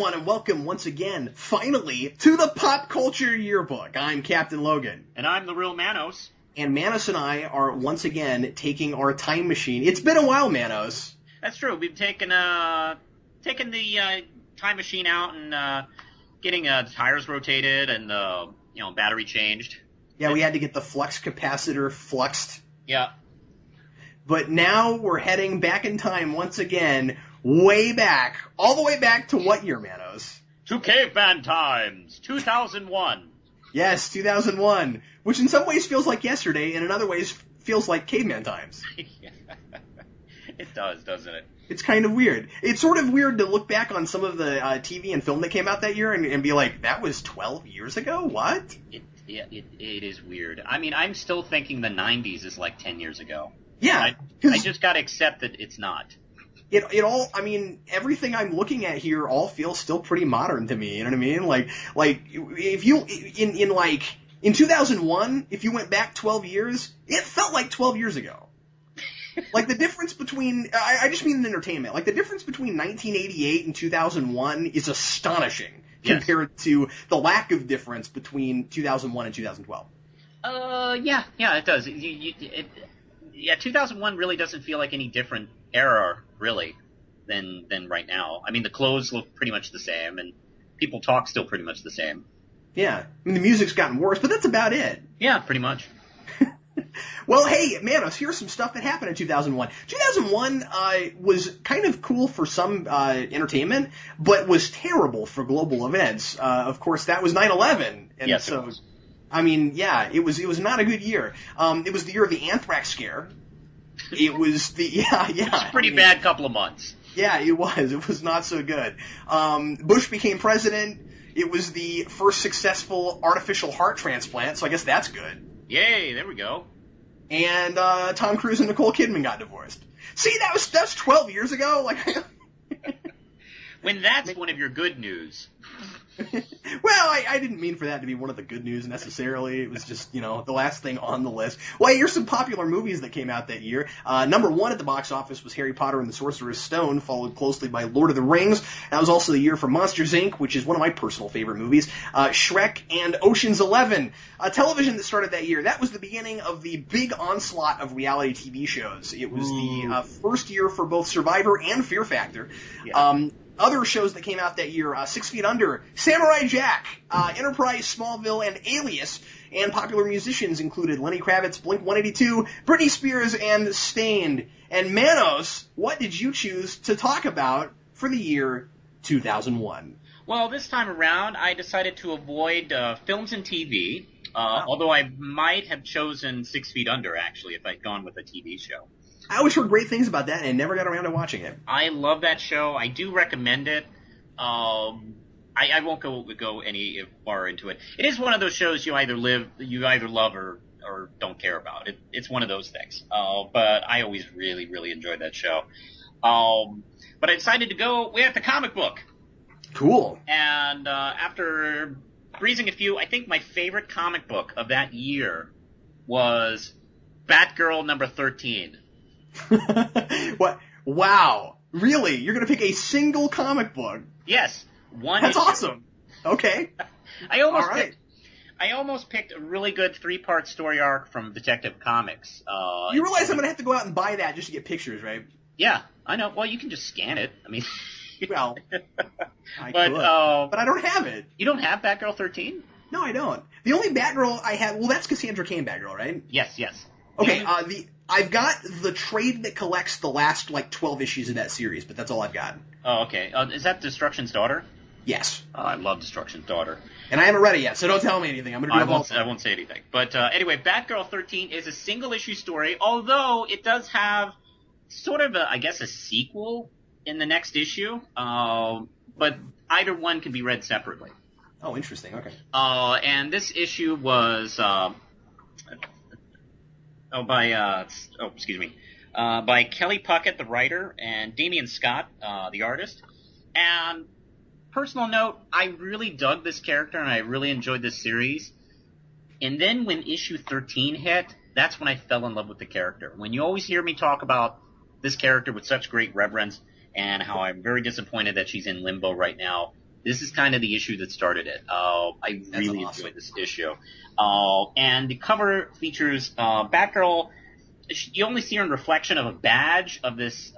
everyone, and welcome once again, finally, to the Pop Culture Yearbook. I'm Captain Logan. And I'm the real Manos. And Manos and I are once again taking our time machine. It's been a while, Manos. That's true. We've taken the time machine out and getting tires rotated and battery changed. Yeah, we had to get the flux capacitor fluxed. Yeah. But now we're heading back in time once again, way back, all the way back to what year, Manos? To caveman times, 2001. Yes, 2001, which in some ways feels like yesterday, and in other ways feels like caveman times. It does, doesn't it? It's kind of weird. It's sort of weird to look back on some of the TV and film that came out that year and be like, that was 12 years ago? What? It is weird. I mean, I'm still thinking the 90s is like 10 years ago. Yeah. I just got to accept that it's not. It all, I mean, everything I'm looking at here all feels still pretty modern to me, you know what I mean? Like, if you, in 2001, if you went back 12 years, it felt like 12 years ago. Like, the difference between, I just mean in entertainment, like, the difference between 1988 and 2001 is astonishing compared to the lack of difference between 2001 and 2012. Yeah, it does. 2001 really doesn't feel like any different era, really, than right now. I mean, the clothes look pretty much the same, and people talk still pretty much the same. Yeah. I mean, the music's gotten worse, but that's about it. Yeah, pretty much. Well, hey, Manos, here's some stuff that happened in 2001. 2001 was kind of cool for some entertainment, but was terrible for global events. Of course, that was 9/11. And yes, so, it was. I mean, yeah, it was not a good year. It was the year of the anthrax scare. It was the It's a pretty bad couple of months. Yeah, it was. It was not so good. Bush became president. It was the first successful artificial heart transplant, so I guess that's good. Yay, there we go. And Tom Cruise and Nicole Kidman got divorced. See, that's 12 years ago. Like, when that's one of your good news. Well, I didn't mean for that to be one of the good news necessarily. It was just, the last thing on the list. Well, here's some popular movies that came out that year. Number one at the box office was Harry Potter and the Sorcerer's Stone, followed closely by Lord of the Rings. That was also the year for Monsters, Inc., which is one of my personal favorite movies, Shrek, and Ocean's 11. Television that started that year, that was the beginning of the big onslaught of reality TV shows. It was the first year for both Survivor and Fear Factor. Yeah. Other shows that came out that year, 6 Feet Under, Samurai Jack, Enterprise, Smallville, and Alias. And popular musicians included Lenny Kravitz, Blink-182, Britney Spears, and Stained. And Manos, what did you choose to talk about for the year 2001? Well, this time around, I decided to avoid films and TV, although I might have chosen 6 Feet Under, actually, if I'd gone with a TV show. I always heard great things about that and never got around to watching it. I love that show. I do recommend it. I won't go any far into it. It is one of those shows you either love or don't care about. It's one of those things. But I always really, really enjoyed that show. But I decided to go with the comic book. Cool. And after breezing a few, I think my favorite comic book of that year was Batgirl number 13. What? Wow. Really? You're going to pick a single comic book? Yes. One That's issue. Awesome. Okay. I almost picked a really good 3-part story arc from Detective Comics. You realize I'm going to have to go out and buy that just to get pictures, right? Yeah, I know. Well, you can just scan it. I mean... Well, I could. But I don't have it. You don't have Batgirl 13? No, I don't. The only Batgirl I have... Well, that's Cassandra Cain Batgirl, right? Yes. Okay, I've got the trade that collects the last, 12 issues of that series, but that's all I've got. Oh, okay. Is that Destruction's Daughter? Yes. I love Destruction's Daughter. And I haven't read it yet, so don't tell me anything. I'm going to do I won't say anything. But anyway, Batgirl 13 is a single-issue story, although it does have sort of, a sequel in the next issue. But either one can be read separately. Oh, interesting. Okay. And this issue was... by Kelly Puckett, the writer, and Damian Scott, the artist. And personal note, I really dug this character and I really enjoyed this series. And then when issue 13 hit, that's when I fell in love with the character. When you always hear me talk about this character with such great reverence and how I'm very disappointed that she's in limbo right now, This is kind of the issue that started it. I really enjoyed this issue. And the cover features Batgirl. You only see her in reflection of a badge of this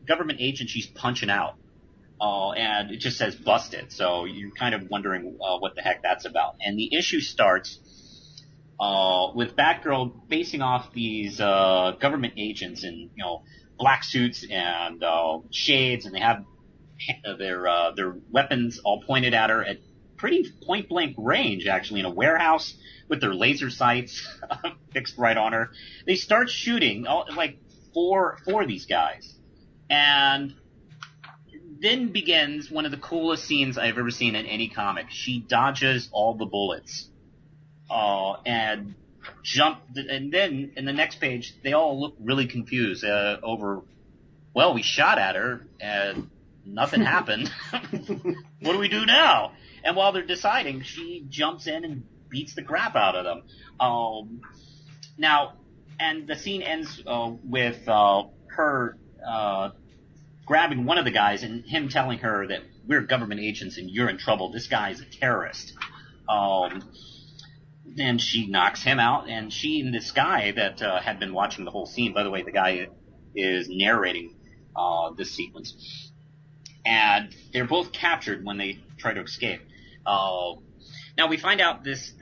government agent she's punching out. And it just says busted. So you're kind of wondering what the heck that's about. And the issue starts with Batgirl basing off these government agents in, black suits and shades, and they have their weapons all pointed at her at pretty point-blank range, actually, in a warehouse with their laser sights fixed right on her. They start shooting, four of these guys. And then begins one of the coolest scenes I've ever seen in any comic. She dodges all the bullets. And then in the next page, they all look really confused over, well, we shot at her and nothing happened. What do we do now? And while they're deciding, she jumps in and beats the crap out of them. And the scene ends with her grabbing one of the guys and him telling her that we're government agents and you're in trouble. This guy's a terrorist. Then she knocks him out, and she and this guy that had been watching the whole scene. By the way, the guy is narrating this sequence. And they're both captured when they try to escape. Now we find out this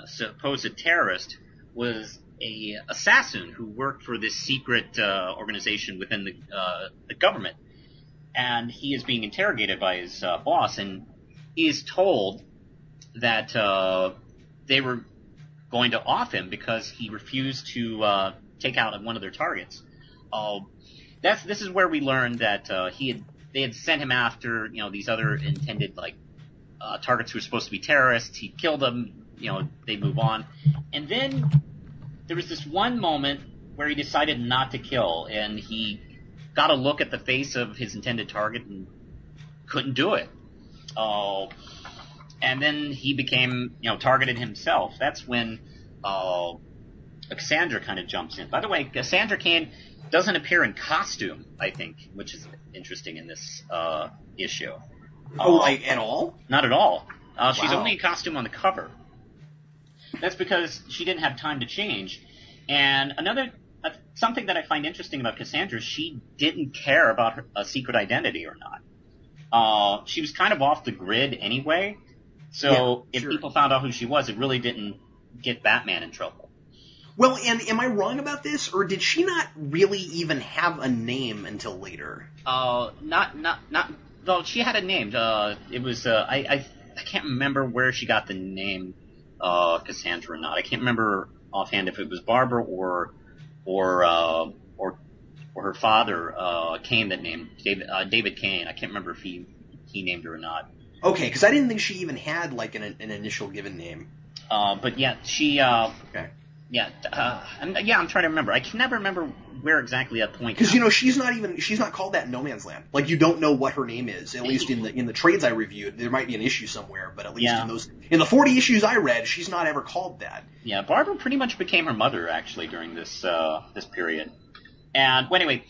supposed terrorist was a assassin who worked for this secret organization within the government, and he is being interrogated by his boss, and he is told that they were going to off him because he refused to take out one of their targets. This is where we learned that they had sent him after these other intended targets who were supposed to be terrorists. He killed them. They move on, and then there was this one moment where he decided not to kill, and he got a look at the face of his intended target and couldn't do it. And then he became, targeted himself. That's when Cassandra kind of jumps in. By the way, Cassandra Cain doesn't appear in costume, I think, which is interesting in this issue. At all? Not at all. She's only in costume on the cover. That's because she didn't have time to change. And something that I find interesting about Cassandra, she didn't care about her secret identity or not. She was kind of off the grid anyway. So if people found out who she was, it really didn't get Batman in trouble. Well, and am I wrong about this, or did she not really even have a name until later? Well, she had a name. It was I can't remember where she got the name Cassandra or not. I can't remember offhand if it was Barbara or her father Kane that named David Kane. I can't remember if he named her or not. Okay, because I didn't think she even had an initial given name. But yeah, she. Okay. Yeah, I'm trying to remember. I can never remember where exactly that point. Because she's not called that in No Man's Land. You don't know what her name is. At least in the trades I reviewed, there might be an issue somewhere, but at least in the 40 issues I read, she's not ever called that. Yeah, Barbara pretty much became her mother actually during this period. And anyway,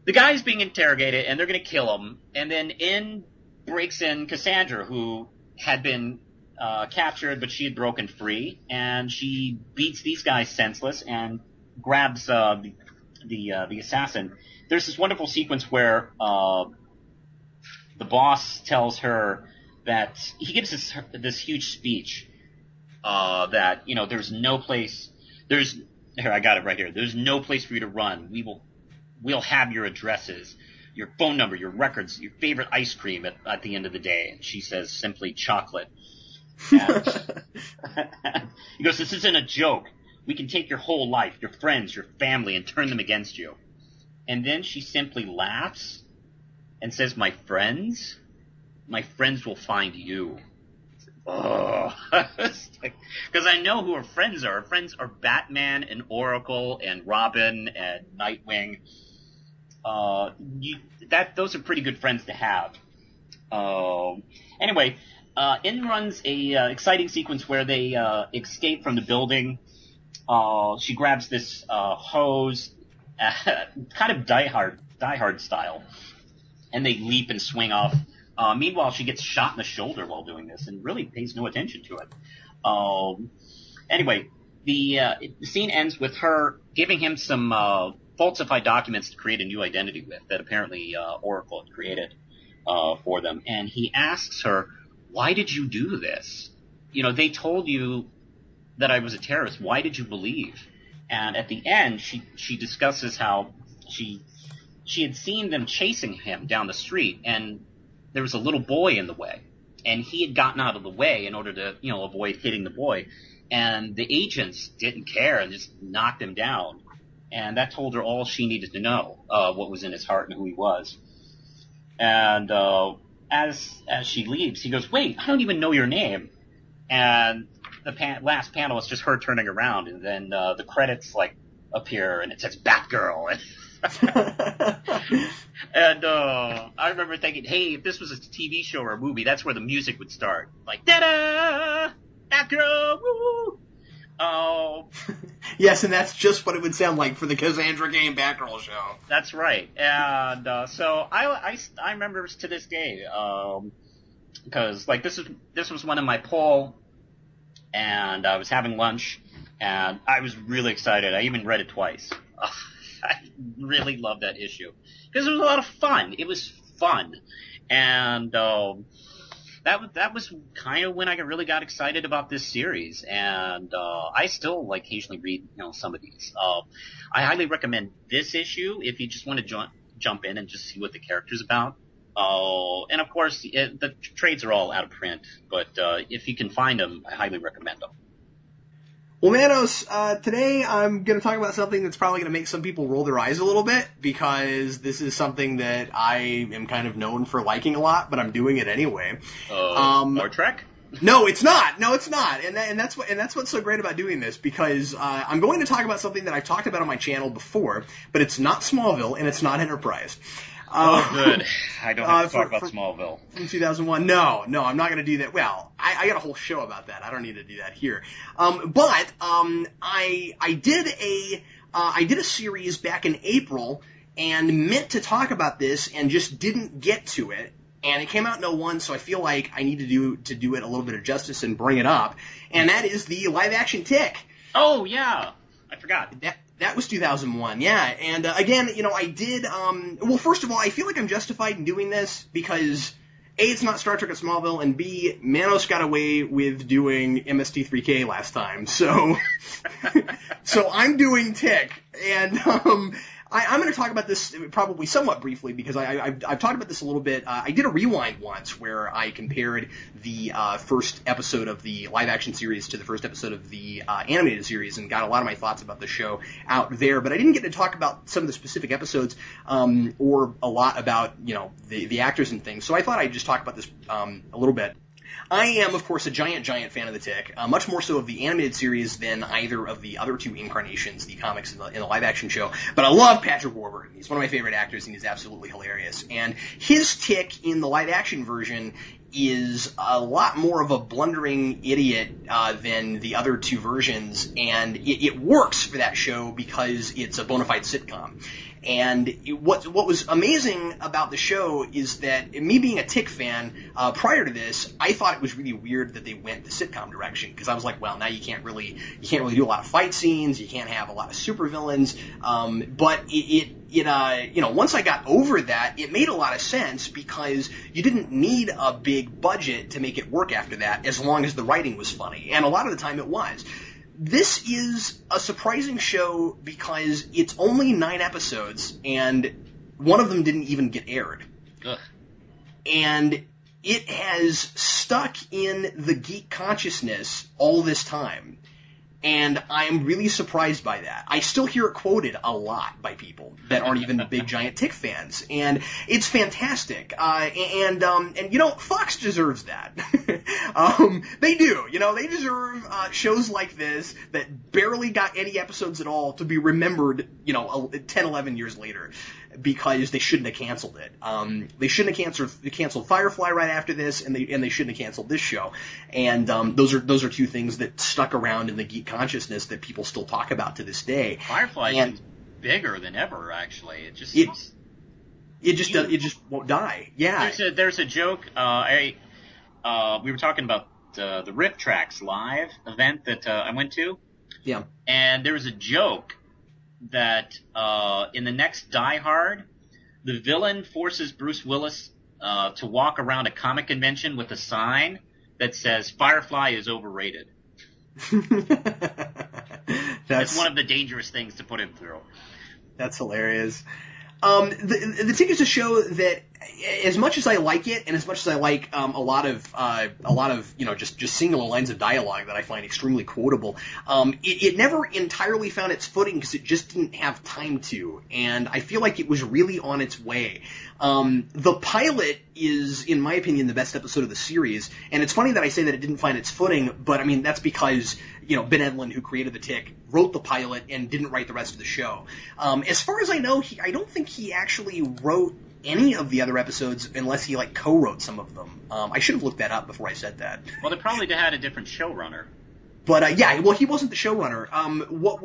the guy's being interrogated, and they're going to kill him, and then breaks in Cassandra, who had been captured, but she had broken free, and she beats these guys senseless and grabs the assassin. There's this wonderful sequence where the boss tells her that he gives this huge speech that there's no place. Here, I got it right here. There's no place for you to run. We'll have your addresses, your phone number, your records, your favorite ice cream at the end of the day. And she says simply chocolate. And he goes, this isn't a joke. We can take your whole life, your friends, your family, and turn them against you. And then she simply laughs and says, my friends will find you. Oh, because I know who her friends are. Her friends are Batman and Oracle and Robin and Nightwing. Those are pretty good friends to have. Anyway, in runs a exciting sequence where they escape from the building. She grabs this hose, kind of Die Hard style, and they leap and swing off Meanwhile, she gets shot in the shoulder while doing this and really pays no attention to it. Anyway, the scene ends with her giving him some falsified documents to create a new identity with that apparently Oracle had created for them. And he asks her, why did you do this? You know, they told you that I was a terrorist. Why did you believe? And at the end, she discusses how she had seen them chasing him down the street, and there was a little boy in the way. And he had gotten out of the way in order to, you know, avoid hitting the boy. And the agents didn't care and just knocked him down. And that told her all she needed to know, what was in his heart and who he was. And as she leaves, he goes, wait, I don't even know your name. And the last panel is just her turning around, and then the credits like appear, and it says Batgirl. And I remember thinking, hey, if this was a TV show or a movie, that's where the music would start. Like, da-da! Batgirl! Woo! Oh. Yes, and that's just what it would sound like for the Cassandra Cain Batgirl show. That's right. And so I remember to this day, because like this was one of my poll, and I was having lunch, and I was really excited. I even read it twice. I really loved that issue because it was a lot of fun. It was fun, and that was kind of when I really got excited about this series. And I still like occasionally read, you know, some of these. I highly recommend this issue if you just want to jump in and just see what the character's about. And of course, the trades are all out of print, but if you can find them, I highly recommend them. Well, Manos, today I'm going to talk about something that's probably going to make some people roll their eyes a little bit, because this is something that I am kind of known for liking a lot, but I'm doing it anyway. Star Trek? No, it's not. No, it's not. And that's what's so great about doing this, because I'm going to talk about something that I've talked about on my channel before, but it's not Smallville and it's not Enterprise. Good. I don't have to talk about Smallville. From 2001. No, I'm not going to do that. Well, I got a whole show about that. I don't need to do that here. But I did a series back in April and meant to talk about this and just didn't get to it. And it came out in 2001, so I feel like I need to do it a little bit of justice and bring it up. And that is the live-action Tick. Oh, yeah. I forgot. That was 2001, yeah. And again, you know, I did, well, first of all, I feel like I'm justified in doing this because, A, it's not Star Trek or Smallville, and B, Manos got away with doing MST3K last time. So, so I'm doing Tick. And I'm going to talk about this probably somewhat briefly because I've talked about this a little bit. I did a rewind once where I compared the first episode of the live-action series to the first episode of the animated series and got a lot of my thoughts about the show out there. But I didn't get to talk about some of the specific episodes or a lot about, you know, the actors and things. So I thought I'd just talk about this a little bit. I am, of course, a giant fan of the Tick, much more so of the animated series than either of the other two incarnations, the comics and the live-action show. But I love Patrick Warburton. He's one of my favorite actors, and he's absolutely hilarious. And his Tick in the live-action version is a lot more of a blundering idiot than the other two versions, and it works for that show because it's a bona fide sitcom. And what was amazing about the show is that, me being a Tick fan, prior to this, I thought it was really weird that they went the sitcom direction, because I was like, well, now you can't really do a lot of fight scenes, you can't have a lot of supervillains, but you know, once I got over that, it made a lot of sense because you didn't need a big budget to make it work after that, as long as the writing was funny, and a lot of the time it was. This is a surprising show because it's only 9 episodes, and one of them didn't even get aired. Ugh. And it has stuck in the geek consciousness all this time. And I'm really surprised by that. I still hear it quoted a lot by people that aren't even big giant Tick fans, and it's fantastic. And you know, Fox deserves that. They do. You know, they deserve shows like this that barely got any episodes at all to be remembered, you know, 10, 11 years later, because they shouldn't have canceled it. They shouldn't have canceled Firefly right after this, and they shouldn't have canceled this show. And those are two things that stuck around in the geek consciousness that people still talk about to this day. Firefly is bigger than ever, actually. It just won't die. Yeah. There's a joke. We were talking about the Riff Tracks live event that I went to. Yeah. And there was a joke that in the next Die Hard, the villain forces Bruce Willis to walk around a comic convention with a sign that says Firefly is overrated. That's one of the dangerous things to put him through. That's hilarious. The Tick is a show that, as much as I like it, and as much as I like a lot of just singular lines of dialogue that I find extremely quotable, it never entirely found its footing because it just didn't have time to, and I feel like it was really on its way. The pilot is, in my opinion, the best episode of the series, and it's funny that I say that it didn't find its footing, but I mean that's because Ben Edlund, who created the Tick, wrote the pilot and didn't write the rest of the show. As far as I know, I don't think he actually wrote any of the other episodes unless he co-wrote some of them. I should have looked that up before I said that. Well, they probably had a different showrunner. But he wasn't the showrunner. What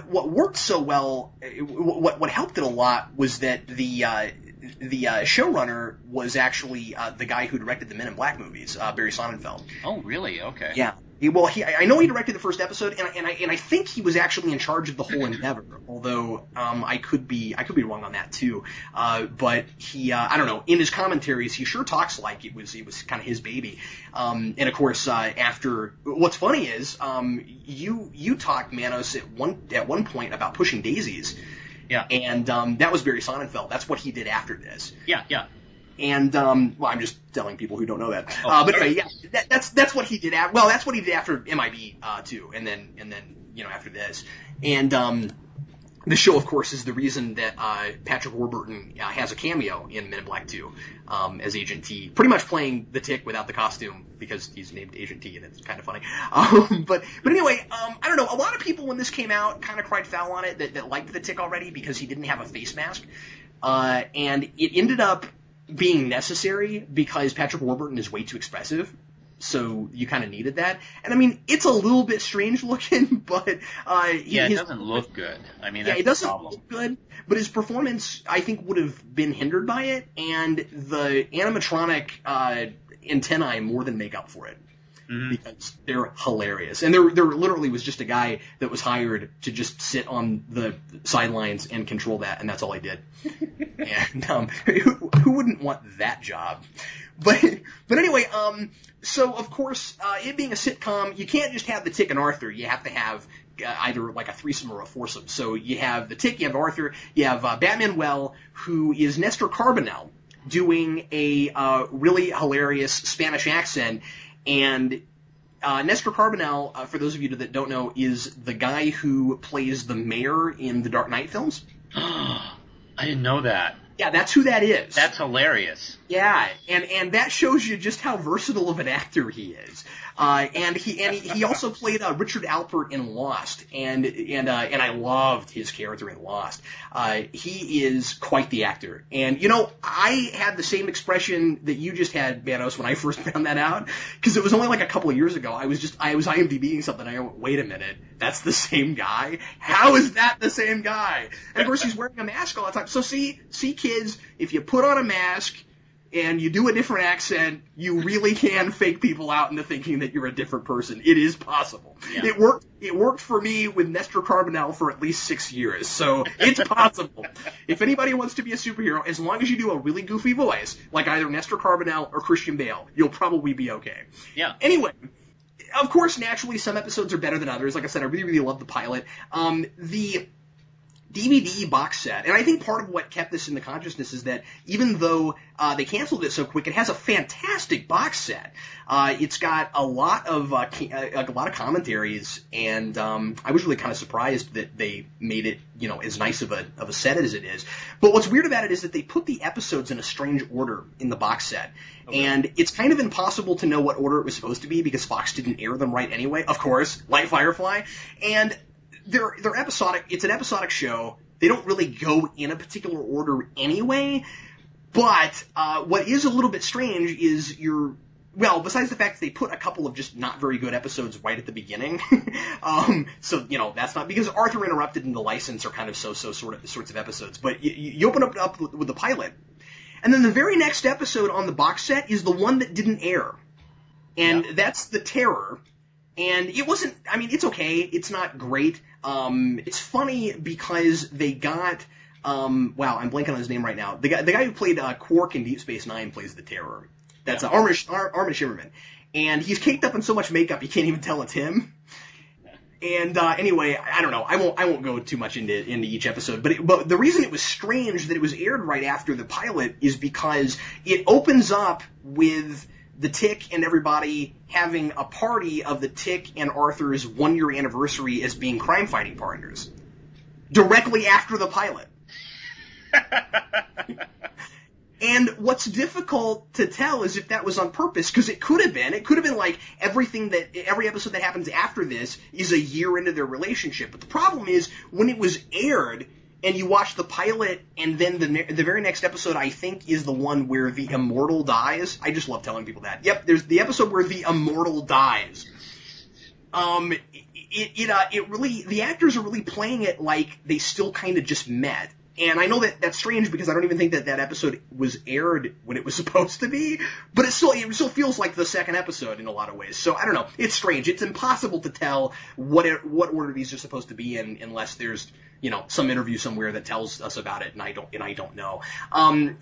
worked so well, what helped it a lot was that the showrunner was actually the guy who directed the Men in Black movies, Barry Sonnenfeld. Oh, really? Okay. Yeah. I know he directed the first episode, and I think he was actually in charge of the whole endeavor. Although I could be wrong on that too. But he, I don't know. In his commentaries, he sure talks like it was kind of his baby. And of course, after what's funny is, you talked, Manos, at one point about Pushing Daisies. Yeah. And that was Barry Sonnenfeld. That's what he did after this. Yeah. And I'm just telling people who don't know that. But anyway, yeah, that's what he did. That's what he did after MIB too, and then after this. And the show, of course, is the reason that Patrick Warburton has a cameo in Men in Black 2 as Agent T, pretty much playing the Tick without the costume because he's named Agent T, and it's kind of funny. But anyway, I don't know. A lot of people when this came out kind of cried foul on it that liked the Tick already because he didn't have a face mask, and it ended up being necessary because Patrick Warburton is way too expressive, so you kind of needed that. And I mean, it's a little bit strange looking, but it doesn't look good. I mean, that's it doesn't the problem. Look good, but his performance, I think, would have been hindered by it, and the animatronic antennae more than make up for it. Mm-hmm. Because they're hilarious. And there literally was just a guy that was hired to just sit on the sidelines and control that, and that's all he did. And who wouldn't want that job? But anyway, so of course, it being a sitcom, you can't just have the Tick and Arthur. You have to have either like a threesome or a foursome. So you have the Tick, you have Arthur, you have Batmanuel, who is Nestor Carbonell, doing a really hilarious Spanish accent. And Nestor Carbonell, for those of you that don't know, is the guy who plays the mayor in the Dark Knight films. I didn't know that. Yeah, that's who that is. That's hilarious. Yeah, and that shows you just how versatile of an actor he is. And he also played Richard Alpert in Lost, and I loved his character in Lost. He is quite the actor. And I had the same expression that you just had, Manos, when I first found that out, because it was only like a couple of years ago. I was IMDbing something, and I went, wait a minute, that's the same guy? How is that the same guy? And of course he's wearing a mask all the time. So see kids, if you put on a mask and you do a different accent, you really can fake people out into thinking that you're a different person. It is possible. Yeah. It worked for me with Nestor Carbonell for at least 6 years, so it's possible. If anybody wants to be a superhero, as long as you do a really goofy voice, like either Nestor Carbonell or Christian Bale, you'll probably be okay. Yeah. Anyway, of course, naturally, some episodes are better than others. Like I said, I really, really love the pilot. The DVD box set, and I think part of what kept this in the consciousness is that even though they canceled it so quick, it has a fantastic box set. It's got a lot of commentaries, and I was really kind of surprised that they made it, as nice of a set as it is. But what's weird about it is that they put the episodes in a strange order in the box set, and it's kind of impossible to know what order it was supposed to be because Fox didn't air them right anyway. Of course, like Firefly, and they're episodic. It's an episodic show. They don't really go in a particular order anyway. But what is a little bit strange is you're well, besides the fact that they put a couple of just not very good episodes right at the beginning, so that's not because Arthur Interrupted and The License are kind of sorts of episodes. But you open up with the pilot, and then the very next episode on the box set is the one that didn't air, and that's The Terror. And it wasn't. I mean, it's okay. It's not great. It's funny because they got. Wow, I'm blanking on his name right now. The guy who played Quark in Deep Space Nine plays the Terror. That's Armin Shimmerman, and he's caked up in so much makeup you can't even tell it's him. And anyway, I don't know. I won't go too much into each episode, but the reason it was strange that it was aired right after the pilot is because it opens up with the Tick and everybody having a party of the Tick and Arthur's 1-year anniversary as being crime-fighting partners directly after the pilot. And what's difficult to tell is if that was on purpose, because it could have been. It could have been like every episode that happens after this is a year into their relationship. But the problem is when it was aired and you watch the pilot and then the very next episode, I think, is the one where the immortal dies. I just love telling people that. Yep, there's the episode where the immortal dies. It really, the actors are really playing it like they still kind of just met. And I know that's strange because I don't even think that episode was aired when it was supposed to be, but it still feels like the second episode in a lot of ways. So I don't know. It's strange. It's impossible to tell what order these are supposed to be in unless there's some interview somewhere that tells us about it, and I don't know.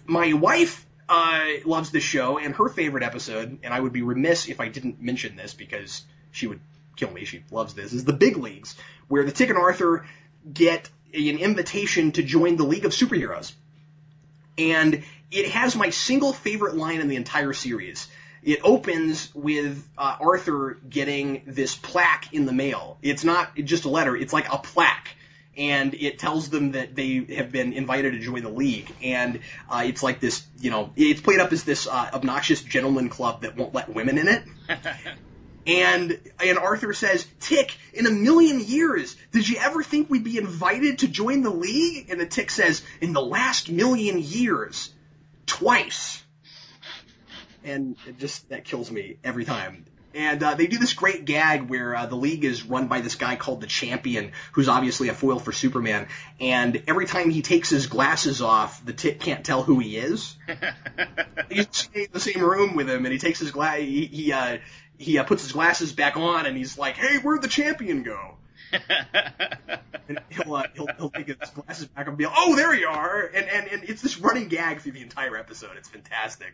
My wife loves this show, and her favorite episode, and I would be remiss if I didn't mention this because she would kill me. She loves this. Is the Big Leagues, where the Tick and Arthur get an invitation to join the League of Superheroes. And it has my single favorite line in the entire series. It opens with Arthur getting this plaque in the mail. It's not just a letter, it's like a plaque. And it tells them that they have been invited to join the League. And it's like this, it's played up as this obnoxious gentleman club that won't let women in it. And Arthur says, Tick, in a million years, did you ever think we'd be invited to join the League? And the Tick says, in the last million years, twice. And that kills me every time. And they do this great gag where the League is run by this guy called the Champion, who's obviously a foil for Superman. And every time he takes his glasses off, the Tick can't tell who he is. He's in the same room with him, and he takes his he puts his glasses back on, and he's like, "Hey, where'd the Champion go?" And he'll take his glasses back and be like, "Oh, there you are!" And it's this running gag through the entire episode. It's fantastic.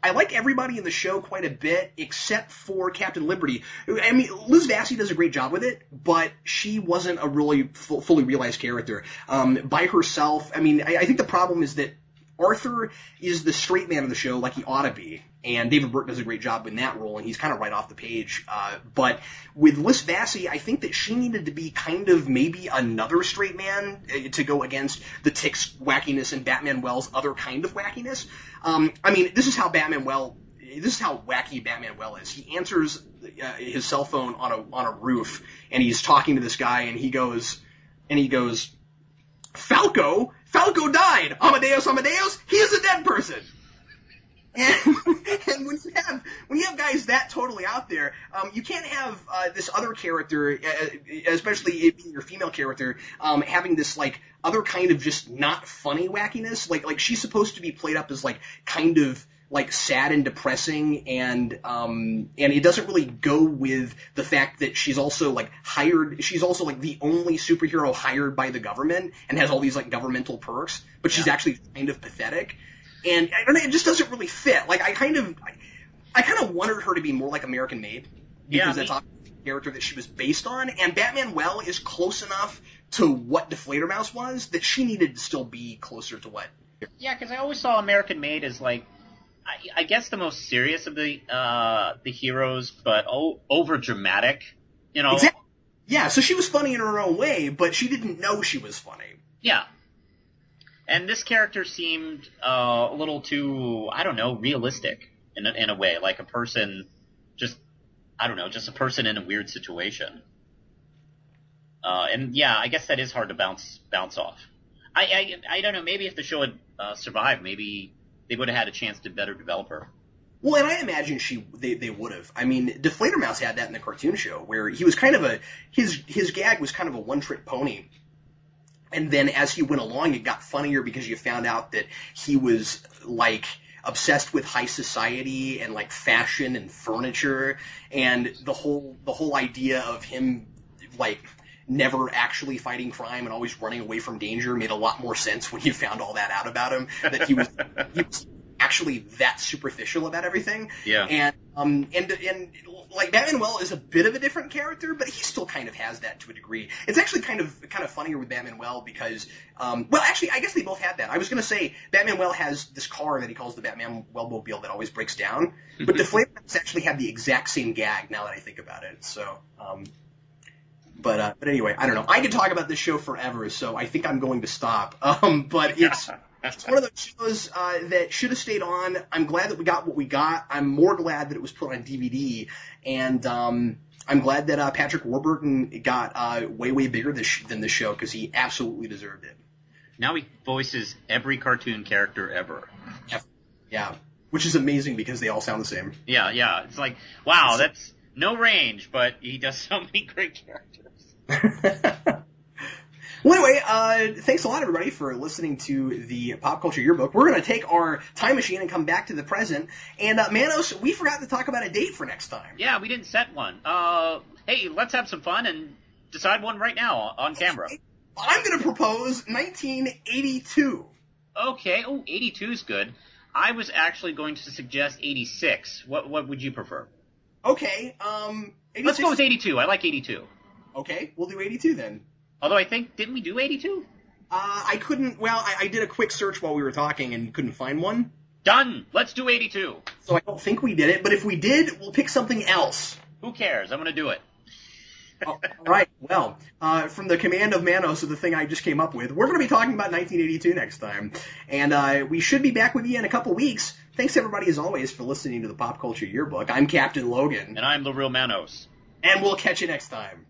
I like everybody in the show quite a bit, except for Captain Liberty. I mean, Liz Vassy does a great job with it, but she wasn't a really fully realized character by herself. I mean, I think the problem is that Arthur is the straight man of the show, like he ought to be, and David Burke does a great job in that role, and he's kind of right off the page. But with Liz Vassy, I think that she needed to be kind of maybe another straight man to go against the Tick's wackiness and Batman Well's other kind of wackiness. I mean, this is how wacky Batman Well is. He answers his cell phone on a roof, and he's talking to this guy, and he goes, Falco died. Amadeus, he is a dead person. And when you have guys that totally out there, you can't have this other character, especially it being your female character, having this like other kind of just not funny wackiness. Like she's supposed to be played up as like kind of like sad and depressing, and it doesn't really go with the fact that she's also like hired. She's also like the only superhero hired by the government and has all these like governmental perks, but she's actually kind of pathetic. And I don't know, it just doesn't really fit. Like I kind of wanted her to be more like American Made because that's obviously the character that she was based on. And Batman Well is close enough to what Deflator Mouse was that she needed to still be closer to what. Yeah, because I always saw American Made as like, I guess the most serious of the heroes, but over dramatic. Exactly. Yeah, so she was funny in her own way, but she didn't know she was funny. Yeah. And this character seemed a little too, I don't know, realistic in a way, like a person, just a person in a weird situation. And yeah, I guess that is hard to bounce off. I don't know, maybe if the show had survived, maybe they would have had a chance to better develop her. Well, and I imagine they would have. I mean, Deflator Mouse had that in the cartoon show, where he was kind of his gag was kind of a one-trick pony. And then as he went along, it got funnier because you found out that he was, like, obsessed with high society and, like, fashion and furniture, and the whole idea of him, like, never actually fighting crime and always running away from danger made a lot more sense when you found all that out about him, that he was actually that superficial about everything. Yeah. And like Batmanuel is a bit of a different character, but he still kind of has that to a degree. It's actually kind of funnier with Batmanuel because, well, actually, I guess they both had that. I was going to say Batmanuel has this car that he calls the Batman-Wellmobile that always breaks down, but Deflator actually had the exact same gag. Now that I think about it, so. But anyway, I don't know. I could talk about this show forever, so I think I'm going to stop. But it's one of those shows that should have stayed on. I'm glad that we got what we got. I'm more glad that it was put on DVD, and I'm glad that Patrick Warburton got way bigger than this show because he absolutely deserved it. Now he voices every cartoon character ever. Yeah, which is amazing because they all sound the same. Yeah. It's like, wow, that's no range, but he does so many great characters. Well, anyway, thanks a lot, everybody, for listening to the Pop Culture Yearbook. We're going to take our time machine and come back to the present. And, Manos, we forgot to talk about a date for next time. Yeah, we didn't set one. Hey, let's have some fun and decide one right now on camera. I'm going to propose 1982. Okay. Oh, 82 is good. I was actually going to suggest 86. What would you prefer? Okay, 86. Let's go with 82. I like 82. Okay, we'll do 82 then. Although I think, didn't we do 82? I couldn't, well, I did a quick search while we were talking and couldn't find one. Done! Let's do 82. So I don't think we did it, but if we did, we'll pick something else. Who cares? I'm going to do it. All right, well, from the command of Manos, of the thing I just came up with, we're going to be talking about 1982 next time. And we should be back with you in a couple weeks. Thanks, everybody, as always, for listening to the Pop Culture Yearbook. I'm Captain Logan. And I'm the real Manos. And we'll catch you next time.